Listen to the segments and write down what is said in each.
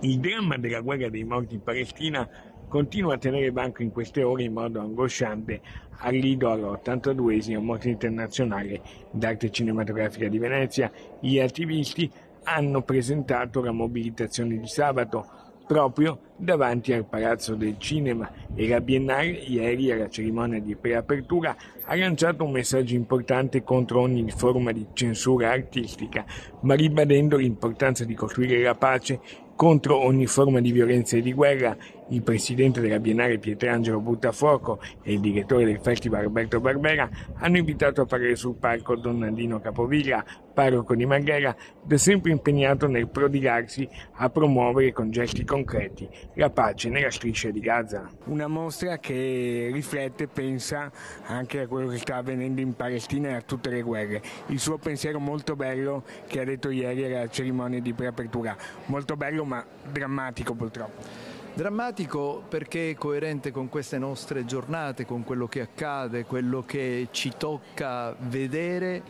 Il dramma della guerra dei morti in Palestina continua a tenere banco in queste ore in modo angosciante al Lido all'82esimo Mostra Internazionale d'Arte Cinematografica di Venezia. Gli attivisti hanno presentato la mobilitazione di sabato proprio davanti al Palazzo del Cinema e la Biennale ieri alla cerimonia di preapertura ha lanciato un messaggio importante contro ogni forma di censura artistica, ma ribadendo l'importanza di costruire la pace contro ogni forma di violenza e di guerra. Il presidente della Biennale Pietrangelo Buttafuoco e il direttore del festival Roberto Barbera hanno invitato a parlare sul palco Don Nandino Capovilla, parroco di Marghera, da sempre impegnato nel prodigarsi a promuovere con gesti concreti la pace nella striscia di Gaza. Una mostra che riflette, pensa anche a quello che sta avvenendo in Palestina e a tutte le guerre. Il suo pensiero molto bello che ha detto ieri alla cerimonia di preapertura, molto bello ma drammatico purtroppo. Drammatico perché è coerente con queste nostre giornate, con quello che accade, quello che ci tocca vedere,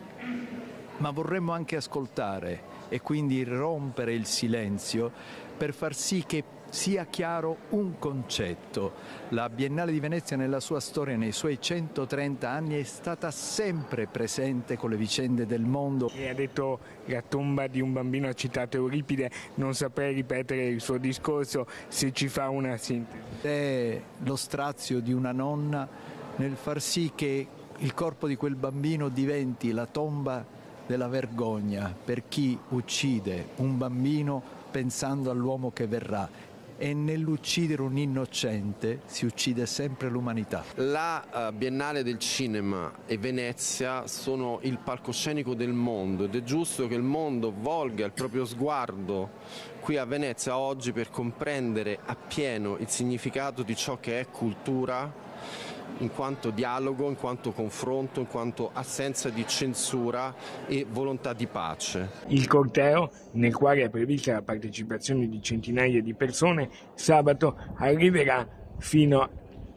ma vorremmo anche ascoltare e quindi rompere il silenzio per far sì che sia chiaro un concetto. La Biennale di Venezia nella sua storia, nei suoi 130 anni, è stata sempre presente con le vicende del mondo. E ha detto la tomba di un bambino, ha citato Euripide, non saprei ripetere il suo discorso, se ci fa una sintesi. È lo strazio di una nonna nel far sì che il corpo di quel bambino diventi la tomba della vergogna per chi uccide un bambino pensando all'uomo che verrà. E nell'uccidere un innocente si uccide sempre l'umanità. La Biennale del Cinema e Venezia sono il palcoscenico del mondo ed è giusto che il mondo volga il proprio sguardo qui a Venezia oggi per comprendere appieno il significato di ciò che è cultura in quanto dialogo, in quanto confronto, in quanto assenza di censura e volontà di pace. Il corteo, nel quale è prevista la partecipazione di centinaia di persone, sabato arriverà fino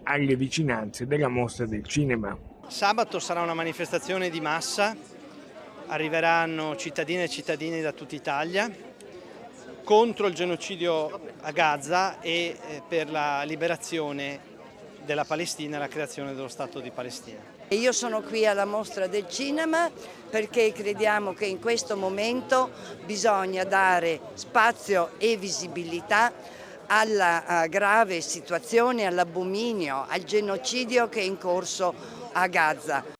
alle vicinanze della Mostra del Cinema. Sabato sarà una manifestazione di massa, arriveranno cittadine e cittadini da tutta Italia contro il genocidio a Gaza e per la liberazione della Palestina e la creazione dello Stato di Palestina. Io sono qui alla Mostra del Cinema perché crediamo che in questo momento bisogna dare spazio e visibilità alla grave situazione, all'abominio, al genocidio che è in corso a Gaza.